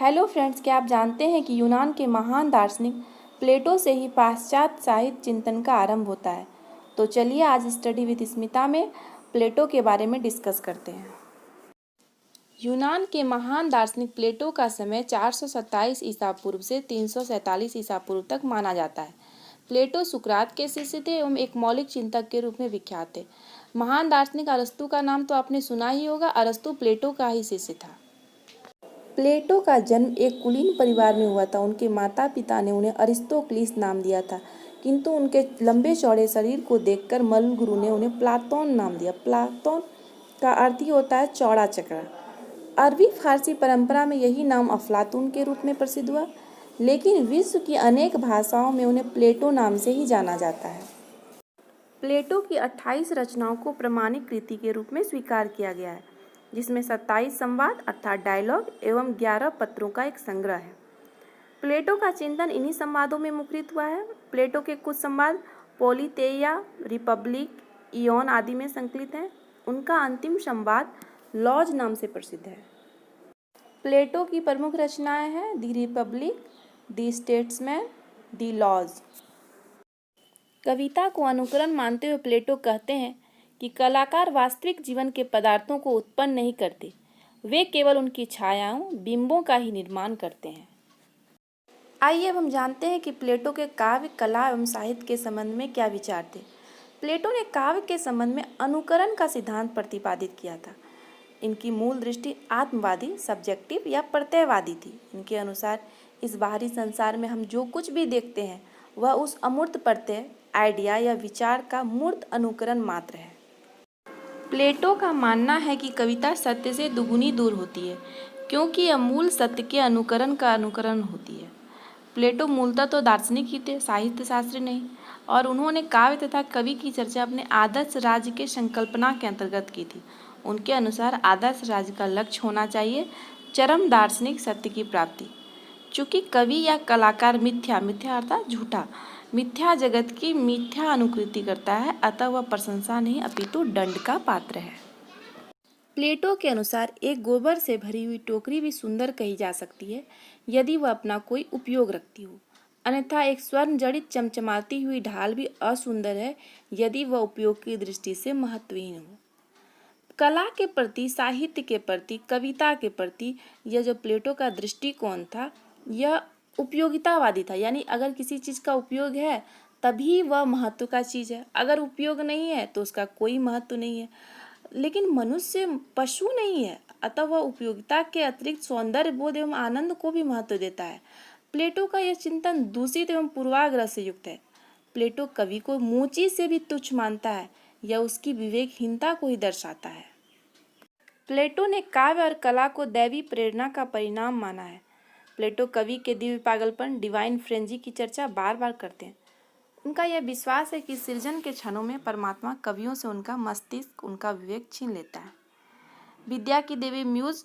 Hello friends, क्या आप जानते हैं कि यूनान के महान दार्शनिक प्लेटो से ही पाश्चात्य साहित्य चिंतन का आरंभ होता है। तो चलिए आज स्टडी विद स्मिता में प्लेटो के बारे में डिस्कस करते हैं। यूनान के महान दार्शनिक प्लेटो का समय 427 ईसा पूर्व से 347 ईसा पूर्व तक माना जाता है। प्लेटो सुकरात के शिष्य थे एवं एक मौलिक चिंतक के रूप में विख्यात थे। महान दार्शनिक अरस्तु का नाम तो आपने सुना ही होगा। अरस्तु प्लेटो का ही शिष्य था। प्लेटो का जन्म एक कुलीन परिवार में हुआ था। उनके माता पिता ने उन्हें अरिस्तोक्लिस नाम दिया था, किंतु उनके लंबे चौड़े शरीर को देखकर मल्ल गुरु ने उन्हें प्लाटोन नाम दिया। प्लाटोन का अर्थ ही होता है चौड़ा चक्र। अरबी फारसी परंपरा में यही नाम अफलातून के रूप में प्रसिद्ध हुआ, लेकिन विश्व की अनेक भाषाओं में उन्हें प्लेटो नाम से ही जाना जाता है। प्लेटो की 28 रचनाओं को प्रमाणिक कृति के रूप में स्वीकार किया गया है, जिसमें 27 संवाद अर्थात डायलॉग एवं 11 पत्रों का एक संग्रह है। प्लेटो का चिंतन इन्हीं संवादों में मुखरित हुआ है। प्लेटो के कुछ संवाद पोलितेया, रिपब्लिक, इयोन आदि में संकलित हैं। उनका अंतिम संवाद लॉज नाम से प्रसिद्ध है। प्लेटो की प्रमुख रचनाएं हैं the Republic, the Statesman, the Laws. कविता को अनुकरण मानते हुए प्लेटो कहते हैं कि कलाकार वास्तविक जीवन के पदार्थों को उत्पन्न नहीं करते, वे केवल उनकी छायाओं, बिंबों का ही निर्माण करते हैं। आइए अब हम जानते हैं कि प्लेटो के काव्य, कला एवं साहित्य के संबंध में क्या विचार थे। प्लेटो ने काव्य के संबंध में अनुकरण का सिद्धांत प्रतिपादित किया था। इनकी मूल दृष्टि आत्मवादी, सब्जेक्टिव या प्रत्ययवादी थी। इनके अनुसार इस बाहरी संसार में हम जो कुछ भी देखते हैं वह उस अमूर्त प्रत्यय, आइडिया या विचार का मूर्त अनुकरण मात्र है। प्लेटो का मानना है कि कविता सत्य से दुगुनी दूर होती है, क्योंकि यह मूल सत्य के अनुकरण का अनुकरण होती है। प्लेटो मूलतः तो दार्शनिक ही थे, साहित्य शास्त्री नहीं, और उन्होंने काव्य तथा कवि की चर्चा अपने आदर्श राज्य के संकल्पना के अंतर्गत की थी। उनके अनुसार आदर्श राज्य का लक्ष्य होना चाहिए चरम दार्शनिक सत्य की प्राप्ति। चूँकि कवि या कलाकार मिथ्या अर्थात झूठा, मिथ्या जगत की मिथ्या अनुकृति करता है, अतः वह प्रशंसा नहीं अपितु दंड का पात्र है। प्लेटो के अनुसार एक गोबर से भरी हुई टोकरी भी सुंदर कही जा सकती है यदि वह अपना कोई उपयोग रखती हो, अन्यथा एक स्वर्ण जड़ित चमचमाती हुई ढाल भी असुंदर है यदि वह उपयोग की दृष्टि से महत्वहीन हो। कला के प्रति, साहित्य के प्रति, कविता के प्रति यह जो प्लेटो का दृष्टिकोण था यह उपयोगितावादी था। यानी अगर किसी चीज़ का उपयोग है तभी वह महत्व का चीज़ है, अगर उपयोग नहीं है तो उसका कोई महत्व नहीं है। लेकिन मनुष्य पशु नहीं है, अतः वह उपयोगिता के अतिरिक्त सौंदर्य बोध एवं आनंद को भी महत्व देता है। प्लेटो का यह चिंतन दूषित एवं पूर्वाग्रह से युक्त है। प्लेटो कवि को मूची से भी तुच्छ मानता है, यह उसकी विवेकहीनता को ही दर्शाता है। प्लेटो ने काव्य और कला को दैवी प्रेरणा का परिणाम माना है। प्लेटो कवि के दिव्य पागलपन, डिवाइन फ्रेंजी की चर्चा बार बार करते हैं। उनका यह विश्वास है कि सृजन के क्षणों में परमात्मा कवियों से उनका मस्तिष्क, उनका विवेक छीन लेता है। विद्या की देवी म्यूज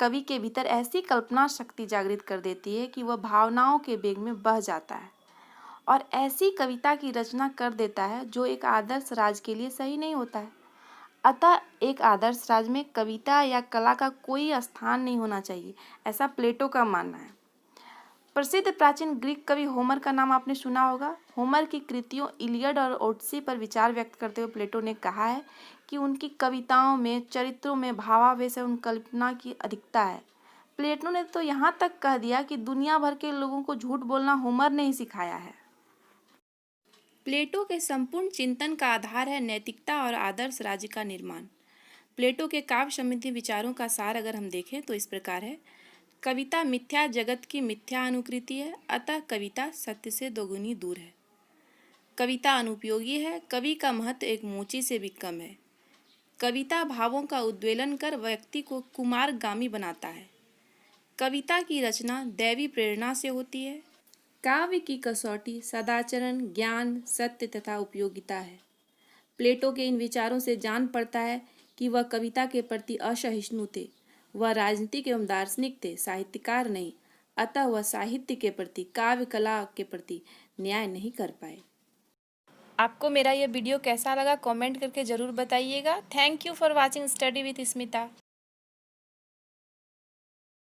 कवि के भीतर ऐसी कल्पना शक्ति जागृत कर देती है कि वह भावनाओं के वेग में बह जाता है और ऐसी कविता की रचना कर देता है जो एक आदर्श राज के लिए सही नहीं होता है। अतः एक आदर्श राज में कविता या कला का कोई स्थान नहीं होना चाहिए, ऐसा प्लेटो का मानना है। प्रसिद्ध प्राचीन ग्रीक कवि होमर का नाम आपने सुना होगा। होमर की कृतियों इलियड और ओडिसी पर विचार व्यक्त करते हुए प्लेटो ने कहा है कि उनकी कविताओं में, चरित्रों में भावावेश एवं कल्पना की अधिकता है। प्लेटो ने तो यहाँ तक कह दिया कि दुनिया भर के लोगों को झूठ बोलना होमर ने ही सिखाया है। प्लेटो के संपूर्ण चिंतन का आधार है नैतिकता और आदर्श राज्य का निर्माण। प्लेटो के काव्य संबंधी विचारों का सार अगर हम देखें तो इस प्रकार है। कविता मिथ्या जगत की मिथ्या अनुकृति है, अतः कविता सत्य से दोगुनी दूर है। कविता अनुपयोगी है, कवि का महत्व एक मोची से भी कम है। कविता भावों का उद्वेलन कर व्यक्ति को कुमारगामी बनाता है। कविता की रचना दैवी प्रेरणा से होती है। काव्य की कसौटी सदाचरण, ज्ञान, सत्य तथा उपयोगिता है। प्लेटो के इन विचारों से जान पड़ता है कि वह कविता के प्रति असहिष्णु थे। वह राजनीतिक एवं दार्शनिक थे, साहित्यकार नहीं। अतः वह साहित्य के प्रति, काव्य कला के प्रति न्याय नहीं कर पाए। आपको मेरा यह वीडियो कैसा लगा कमेंट करके ज़रूर बताइएगा। Thank you for watching study with Smita.